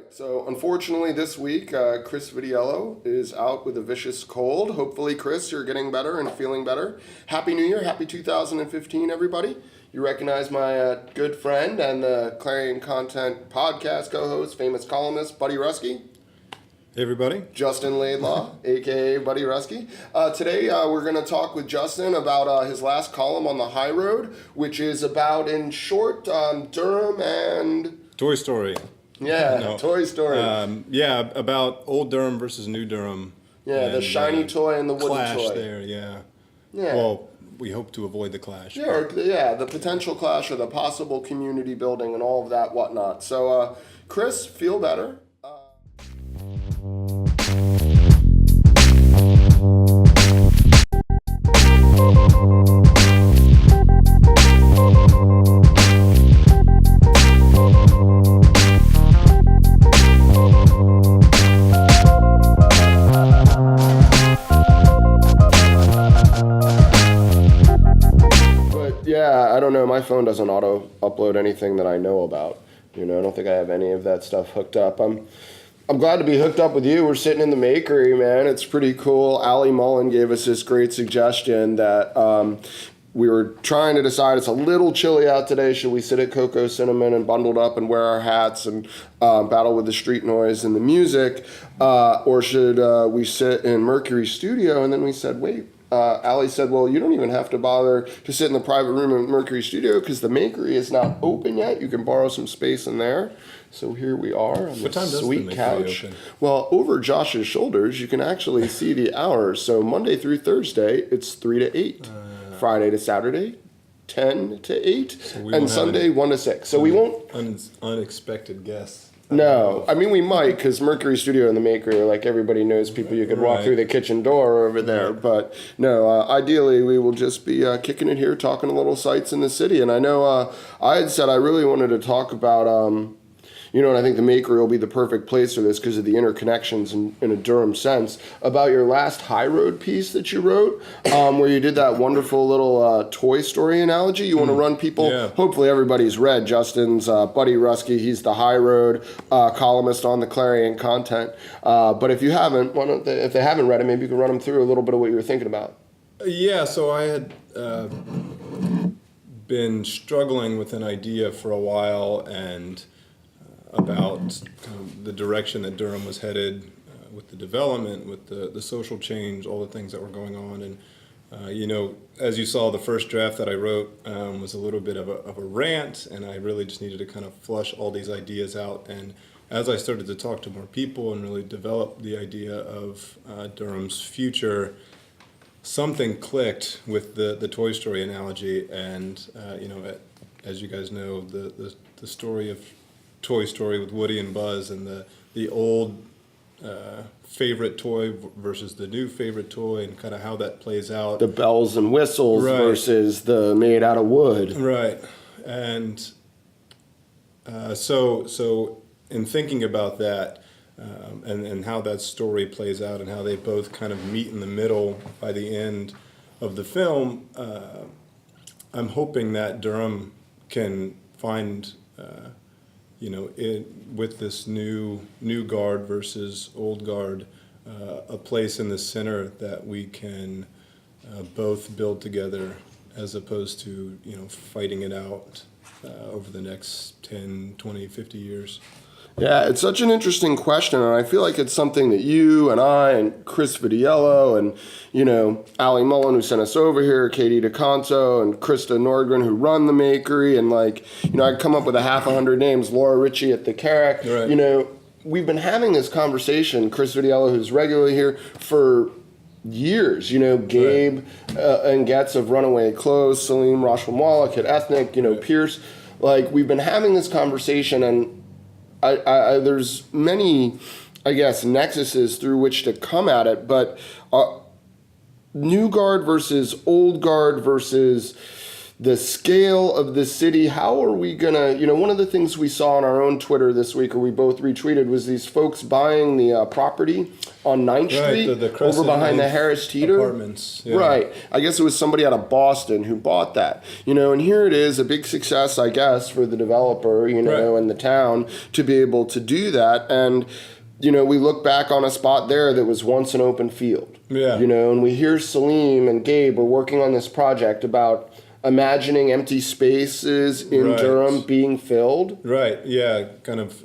So unfortunately this week, Chris Vitiello is out with a vicious cold. Hopefully, Chris, you're getting better and feeling better. Happy New Year. Happy 2015, everybody. You recognize my good friend and the Clarion Content podcast co-host, famous columnist, Buddy Rusky. Hey, everybody. Justin Laidlaw, a.k.a. Buddy Rusky. Today, we're going to talk with Justin about his last column on the High Road, which is about, in short, Durham and... Toy Story. Yeah, no. Toy Story. About old Durham versus new Durham. Yeah, the shiny toy and the wooden clash toy. There, yeah. Well, we hope to avoid the clash. Yeah, the potential clash or the possible community building and all of that whatnot. So, Chris, feel better. I don't know. My phone doesn't auto-upload anything that I know about. I don't think I have any of that stuff hooked up. I'm glad to be hooked up with you. We're sitting in the Makery, man. It's pretty cool. Allie Mullen gave us this great suggestion that we were trying to decide. It's a little chilly out today. Should we sit at Coco Cinnamon and bundled up and wear our hats and battle with the street noise and the music, or should we sit in Mercury Studio? And then we said, wait. Allie said, well, you don't even have to bother to sit in the private room at Mercury Studio because the Makery is not open yet. You can borrow some space in there. So here we are on the sweet couch. Open? Well, over Josh's shoulders, you can actually see the hours. So Monday through Thursday, it's 3 to 8. Friday to Saturday, 10 to 8. So and Sunday, 1 to 6. So we won't... Unexpected guests. No, I mean we might because Mercury Studio and the Makery are like everybody knows people you could walk through the kitchen door over there. But no, ideally we will just be kicking it here, talking a little sights in the city. And I know I had said I really wanted to talk about, and I think the Makery will be the perfect place for this because of the interconnections in a Durham sense, about your last High Road piece that you wrote, where you did that wonderful little Toy Story analogy. You want to run people? Yeah. Hopefully everybody's read Justin's Buddy Rusky. He's the High Road columnist on the Clarion Content. But if you haven't, if they haven't read it, maybe you can run them through a little bit of what you were thinking about. Yeah, so I had been struggling with an idea for a while and about kind of the direction that Durham was headed with the development, with the social change, all the things that were going on. And, as you saw, the first draft that I wrote was a little bit of a rant, and I really just needed to kind of flush all these ideas out. And as I started to talk to more people and really develop the idea of Durham's future, something clicked with the Toy Story analogy. And, as you guys know, the story of Toy Story with Woody and Buzz and the old favorite toy versus the new favorite toy and kind of how that plays out. The bells and whistles versus the made out of wood. Right. And so in thinking about that and how that story plays out and how they both kind of meet in the middle by the end of the film, I'm hoping that Durham can find... with this new guard versus old guard, a place in the center that we can both build together as opposed to, fighting it out over the next 10, 20, 50 years. Yeah, it's such an interesting question, and I feel like it's something that you and I and Chris Vitiello and, Allie Mullen, who sent us over here, Katie DeConto, and Krista Nordgren, who run the Makery, and I'd come up with a half 100 names, Laura Ritchie at the Carrack. Right. We've been having this conversation, Chris Vitiello, who's regularly here, for years. Gabe and Getz of Runaway Clothes, Salim Rashwan-Wallach at Ethnic, Pierce. We've been having this conversation, and I there's many, nexuses through which to come at it, but new guard versus old guard versus the scale of the city. How are we gonna, one of the things we saw on our own Twitter this week, or we both retweeted, was these folks buying the property on 9th Street the over Crescent behind the Ninth Harris Teeter apartments. Yeah. Right. I guess it was somebody out of Boston who bought that, and here it is, a big success, I guess, for the developer, Right. and the town to be able to do that. And, we look back on a spot there that was once an open field. Yeah. And we hear Salim and Gabe are working on this project about imagining empty spaces in Right. Durham being filled. Right, yeah, kind of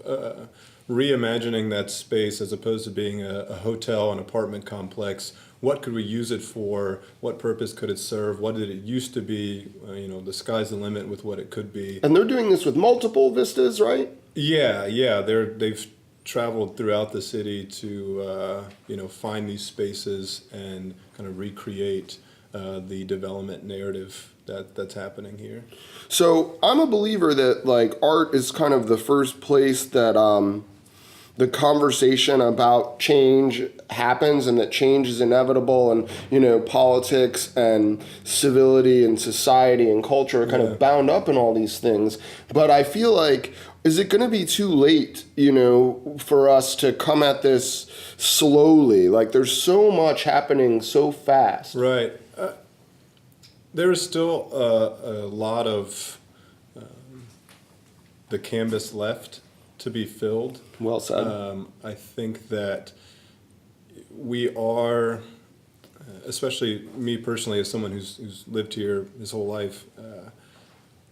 reimagining that space as opposed to being a hotel, an apartment complex. What could we use it for? What purpose could it serve? What did it used to be? The sky's the limit with what it could be. And they're doing this with multiple vistas, right? Yeah, they've traveled throughout the city to find these spaces and kind of recreate the development narrative that's happening here. So I'm a believer that art is kind of the first place that the conversation about change happens, and that change is inevitable, and politics and civility and society and culture are kind of bound up in all these things. But I feel like, is it going to be too late, for us to come at this slowly? There's so much happening so fast. Right. There is still a lot of the canvas left to be filled. Well said. I think that we are, especially me personally, as someone who's lived here his whole life,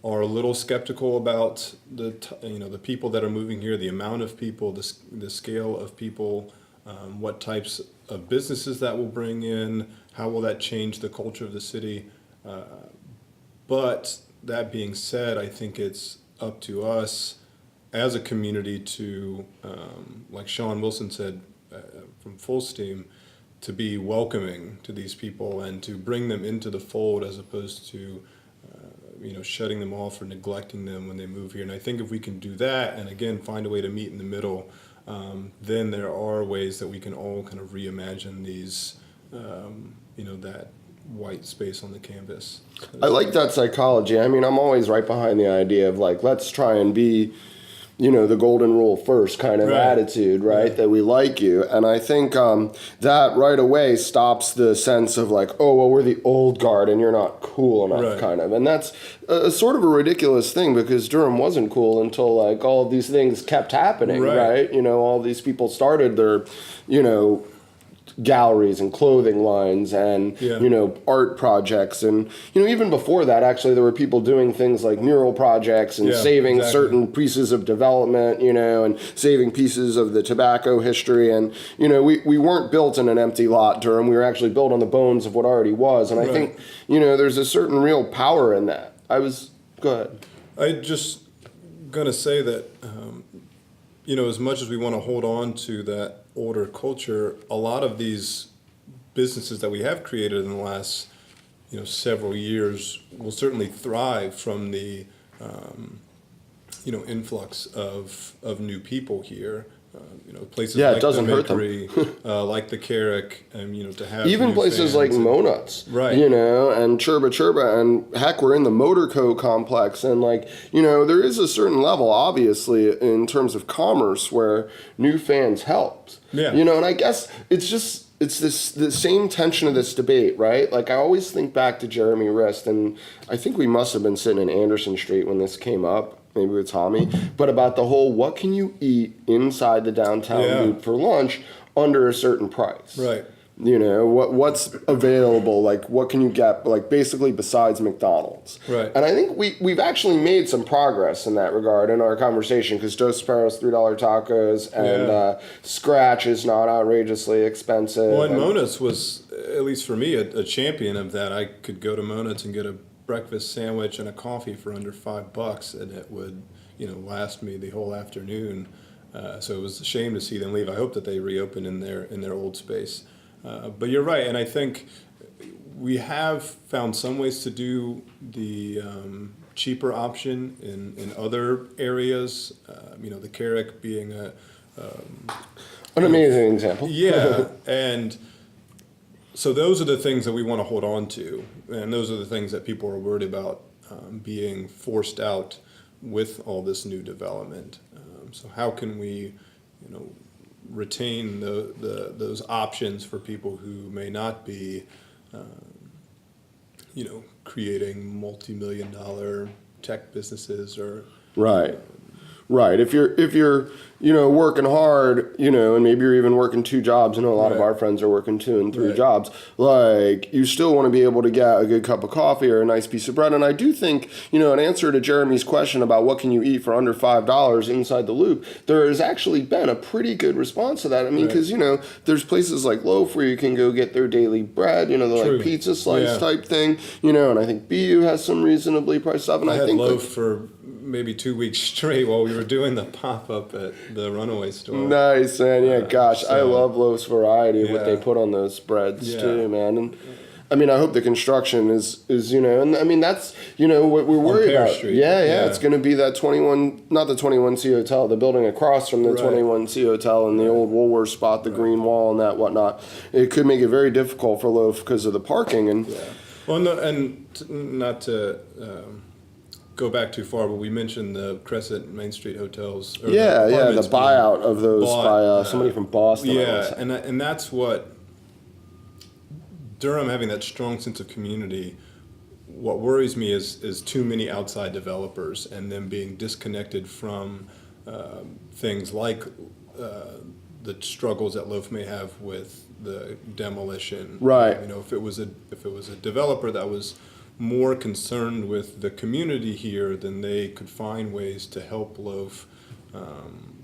are a little skeptical about the people that are moving here, the amount of people, the scale of people, what types of businesses that will bring in, how will that change the culture of the city. But that being said, I think it's up to us as a community to, like Sean Wilson said from Full Steam, to be welcoming to these people and to bring them into the fold as opposed to shutting them off or neglecting them when they move here. And I think if we can do that, and again, find a way to meet in the middle, then there are ways that we can all kind of reimagine these, that white space on the canvas. I like that psychology. I mean, I'm always right behind the idea of let's try and be, the golden rule first kind of attitude, right? Yeah. That we like you. And I think that right away stops the sense of we're the old guard and you're not cool enough kind of. And that's sort of a ridiculous thing, because Durham wasn't cool until all of these things kept happening, right? All these people started their, galleries and clothing lines and art projects, and even before that, actually, there were people doing things like mural projects and saving certain pieces of development, and saving pieces of the tobacco history. And we weren't built in an empty lot, Durham. We were actually built on the bones of what already was. And I think there's a certain real power in that. Go ahead. I just gonna say that as much as we want to hold on to that older culture, a lot of these businesses that we have created in the last several years will certainly thrive from the influx of new people here. Places like it doesn't the hurt them. Bakery, like the Carrick, and to have even places like Monuts, and Churba Churba, and heck, we're in the Motor Co complex, and there is a certain level, obviously, in terms of commerce where new fans helped. And I guess it's the same tension of this debate, right? I always think back to Jeremy Rist, and I think we must have been sitting in Anderson Street when this came up, maybe with Tommy, but about the whole, what can you eat inside the downtown loop for lunch under a certain price? Right. What's available, what can you get, basically besides McDonald's? Right. And I think we've actually made some progress in that regard in our conversation, because Dos Perros $3 tacos and Scratch is not outrageously expensive. Well, and Monuts was, at least for me, a champion of that. I could go to Monuts and get a breakfast sandwich and a coffee for under $5, and it would last me the whole afternoon. So it was a shame to see them leave. I hope that they reopen in their old space. But you're right, and I think we have found some ways to do the cheaper option in other areas. The Carrick being an amazing example. Yeah, and so those are the things that we want to hold on to, and those are the things that people are worried about being forced out with all this new development. So how can we, retain those options for people who may not be, creating multi-million-dollar tech businesses or Right. If you're working hard, and maybe you're even working 2 jobs. I know a lot of our friends are working 2 and 3 jobs. Like, you still want to be able to get a good cup of coffee or a nice piece of bread. And I do think, an answer to Jeremy's question about what can you eat for under $5 inside the Loop, there has actually been a pretty good response to that. I mean, because, there's places like Loaf where you can go get their daily bread, the like pizza slice type thing, and I think BU has some reasonably priced stuff. And I had think Loaf for maybe 2 weeks straight while we were doing the pop-up at the Runaway store. Nice, man. Yeah, gosh, I love Loaf's variety of what they put on those breads too, man. And I mean, I hope the construction is and I mean, that's, what we're worried about. Street. Yeah, it's going to be that 21, not the 21C Hotel, the building across from the 21C Hotel and the old Woolworth spot, the green wall and that whatnot. It could make it very difficult for Loaf because of the parking. And well, no, and not to go back too far, but we mentioned the Crescent Main Street hotels. The buyout of those by somebody from Boston. Yeah, and that's what Durham having that strong sense of community. What worries me is too many outside developers and them being disconnected from things like the struggles that Loaf may have with the demolition. Right. If it was a developer that was more concerned with the community here, then they could find ways to help Loaf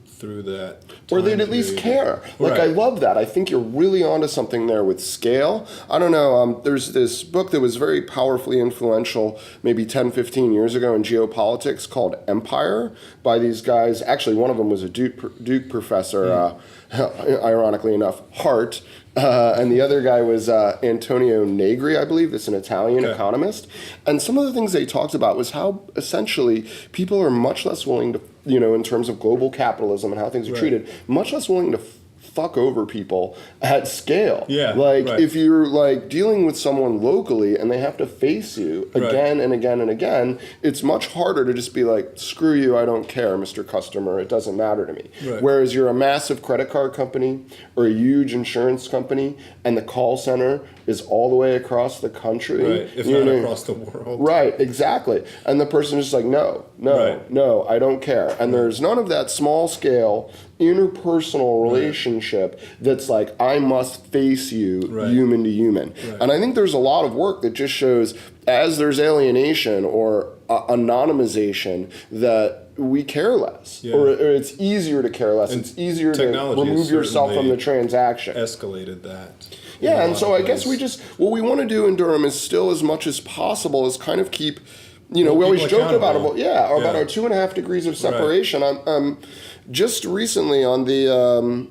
through that. Or they'd at least care. Like, I love that. I think you're really onto something there with scale. I don't know. There's this book that was very powerfully influential maybe 10, 15 years ago in geopolitics called Empire by these guys. Actually, one of them was a Duke professor, ironically enough, Hart. And the other guy was Antonio Negri, I believe. It's an Italian economist. And some of the things they talked about was how essentially people are much less willing to, in terms of global capitalism and how things are treated, much less willing to fuck over people at scale. If you're like dealing with someone locally and they have to face you again and again and again, it's much harder to just be like, screw you, I don't care, Mr. Customer, it doesn't matter to me. Whereas you're a massive credit card company or a huge insurance company and the call center is all the way across the country. If not across the world. Exactly. And the person is just like, no, I don't care. And there's none of that small scale interpersonal relationship that's like, I must face you human to human. And I think there's a lot of work that just shows as there's alienation or anonymization that we care less, or it's easier to care less. And it's easier to remove yourself from the transaction. Escalated that. Yeah, and so I guess what we want to do in Durham is still as much as possible is kind of keep, we always joke about our 2.5 degrees of separation. I'm just recently on the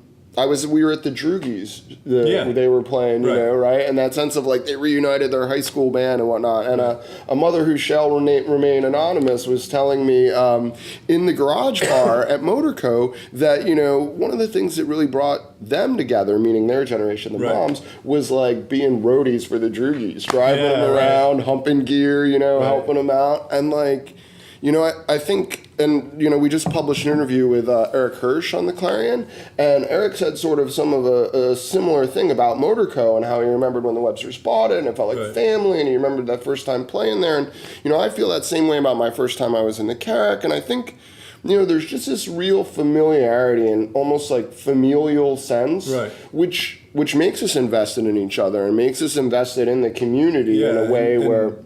we were at the Droogies. They were playing, and that sense of like they reunited their high school band and whatnot. And a mother who shall remain anonymous was telling me in the garage bar at Motorco that one of the things that really brought them together, meaning their generation, the moms, was like being roadies for the Droogies, driving them around, humping gear, helping them out, and like. I think, and, we just published an interview with Eric Hirsch on the Clarion, and Eric said sort of some of a similar thing about Motorco and how he remembered when the Websters bought it, and it felt like family, and he remembered that first time playing there. And, I feel that same way about my first time I was in the Carrack, and I think, there's just this real familiarity and almost like familial sense, which makes us invested in each other and makes us invested in the community in a way where...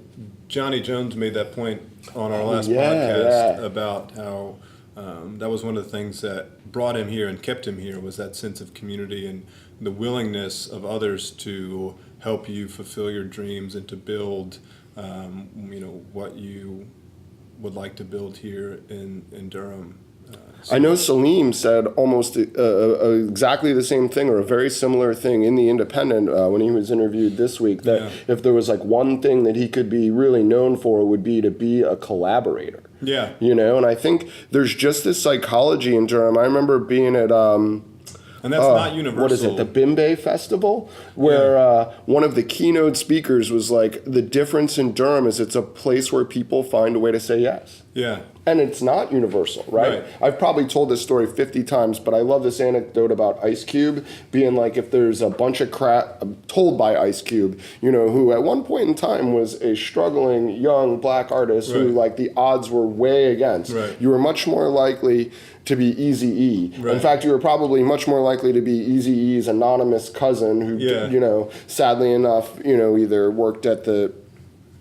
Johnny Jones made that point on our last podcast about how that was one of the things that brought him here and kept him here was that sense of community and the willingness of others to help you fulfill your dreams and to build, what you would like to build here in Durham. I know Salim said almost exactly the same thing or a very similar thing in The Independent when he was interviewed this week, that if there was like one thing that he could be really known for, it would be to be a collaborator. And I think there's just this psychology in Durham. I remember being at And that's not universal. What is it, the Bimbe Festival? Where one of the keynote speakers was like, the difference in Durham is it's a place where people find a way to say yes. Yeah. And it's not universal, right? I've probably told this story 50 times, but I love this anecdote about Ice Cube being like, if there's a bunch of crap told by Ice Cube, you know, who at one point in time was a struggling young black artist who like the odds were way against. You were much more likely to be Eazy-E. In fact, you were probably much more likely to be Eazy-E's anonymous cousin who, you know, sadly enough, you know, either worked at the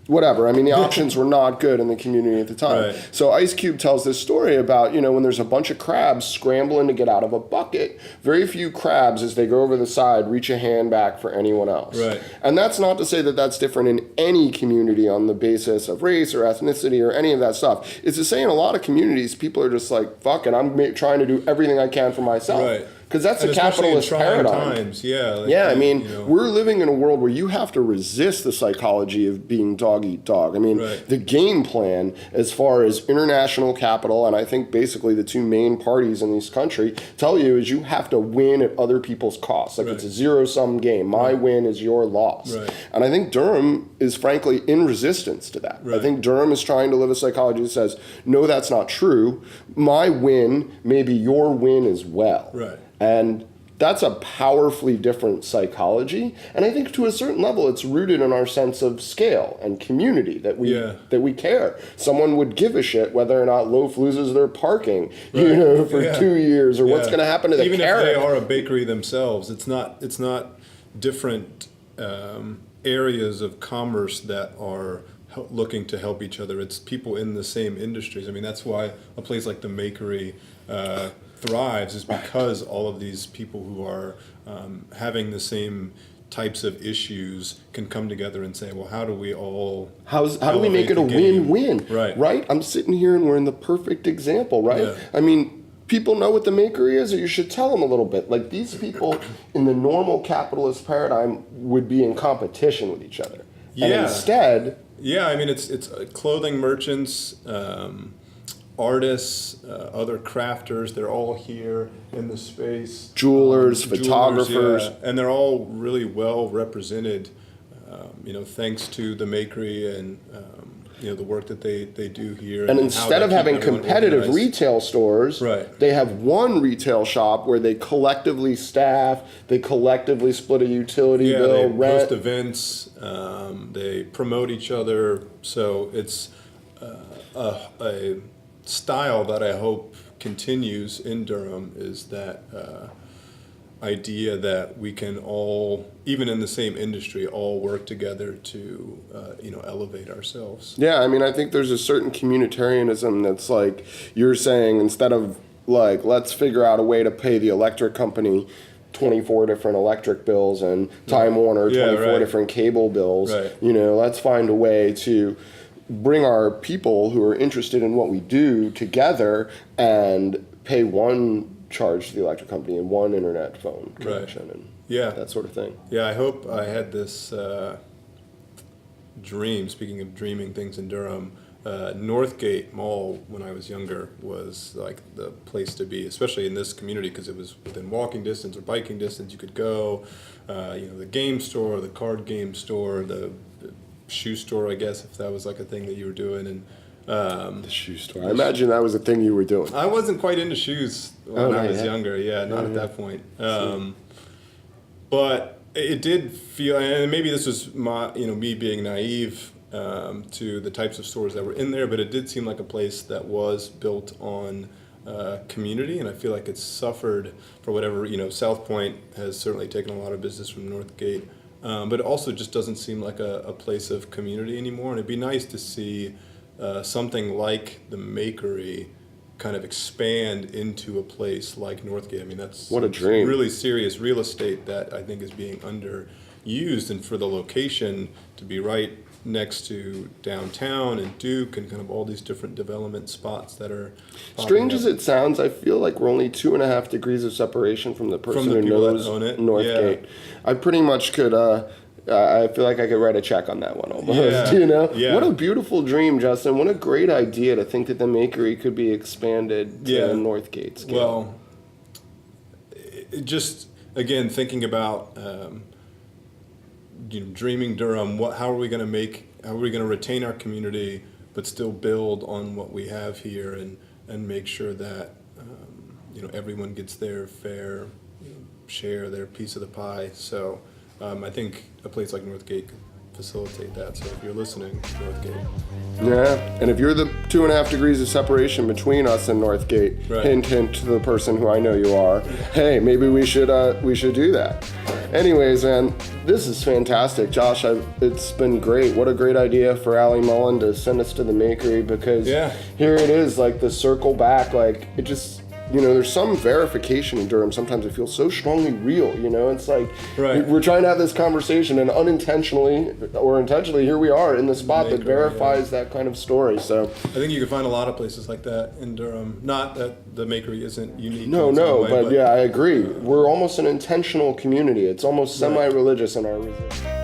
whatever. I mean, the options were not good in the community at the time. So Ice Cube tells this story about, you know, when there's a bunch of crabs scrambling to get out of a bucket, very few crabs, as they go over the side, reach a hand back for anyone else. And that's not to say that that's different in any community on the basis of race or ethnicity or any of that stuff. It's to say in a lot of communities, people are just like, fuck it, I'm trying to do everything I can for myself. Because that's a capitalist paradigm. Times, I mean, you know, we're living in a world where you have to resist the psychology of being dog eat dog. I mean, the game plan as far as international capital, and I think basically the two main parties in this country tell you is you have to win at other people's costs. Like it's a zero-sum game. My win is your loss. And I think Durham is frankly in resistance to that. I think Durham is trying to live a psychology that says, no, that's not true. My win may be your win as well. And that's a powerfully different psychology. And I think to a certain level, it's rooted in our sense of scale and community that we care. Someone would give a shit whether or not Loaf loses their parking, you know, for 2 years, or what's going to happen to the carrot. Even if they are a bakery themselves, it's not different areas of commerce that are looking to help each other. It's people in the same industries. I mean, that's why a place like the Makery thrives, is because all of these people who are having the same types of issues can come together and say, well, how do we all how do we make it a win-win? Right? I'm sitting here and we're in the perfect example, right? I mean, people know what the Makery is, or you should tell them a little bit. Like, these people in the normal capitalist paradigm would be in competition with each other. And instead... I mean, it's clothing merchants, artists, other crafters, they're all here in the space. Jewelers, photographers. And they're all really well represented, you know, thanks to the Makery and, you know, the work that they do here. And instead of having competitive retail stores, they have one retail shop where they collectively staff, they collectively split a utility bill, they rent. host events, they promote each other. So it's a style that I hope continues in Durham, is that idea that we can all, even in the same industry, all work together to you know, elevate ourselves. I mean, I think there's a certain communitarianism that's like, you're saying, instead of like, let's figure out a way to pay the electric company 24 different electric bills and Time Warner 24 different cable bills, you know, let's find a way to bring our people who are interested in what we do together and pay one charge to the electric company and one internet phone connection and that sort of thing. I hope I had this dream, speaking of dreaming things in Durham, Northgate Mall when I was younger was like the place to be, especially in this community, because it was within walking distance or biking distance. You could go, you know, the game store, the card game store, the shoe store, I guess, if that was like a thing that you were doing. And the shoe store. I imagine that was a thing you were doing. I wasn't quite into shoes when I was younger. Not at that point. But it did feel, and maybe this was my, you know, me being naive to the types of stores that were in there, but it did seem like a place that was built on community, and I feel like it's suffered for whatever, you know, South Point has certainly taken a lot of business from Northgate. But it also just doesn't seem like a place of community anymore. And it'd be nice to see something like the Makery kind of expand into a place like Northgate. I mean, that's what a dream. Really serious real estate that I think is being underused. And for the location to be right next to downtown and Duke and kind of all these different development spots that are strange as it sounds, I feel like we're only 2.5 degrees of separation from the person who knows Northgate. I pretty much could I feel like I could write a check on that one almost. You know? What a beautiful dream, Justin. What a great idea to think that the Makery could be expanded to Northgate scale. Well, it just, again, thinking about dreaming Durham. How are we going to retain our community, but still build on what we have here, and make sure that everyone gets their fair share, their piece of the pie. So I think a place like Northgate could facilitate that. So if you're listening, Northgate. Yeah, and if you're the 2.5 degrees of separation between us and Northgate, Right. hint, hint to the person who I know you are. Hey, maybe we should do that. Anyways, man, this is fantastic, Josh. It's been great. What a great idea for Allie Mullen to send us to the Makery, because here it is, like the circle back. Like it just, there's some verification in Durham. Sometimes it feels so strongly real. It's like we're trying to have this conversation, and unintentionally or intentionally, here we are in the spot that verifies that kind of story. So I think you can find a lot of places like that in Durham. Not that the Makery isn't unique. No, but yeah, I agree. We're almost an intentional community. It's almost semi-religious in our resistance.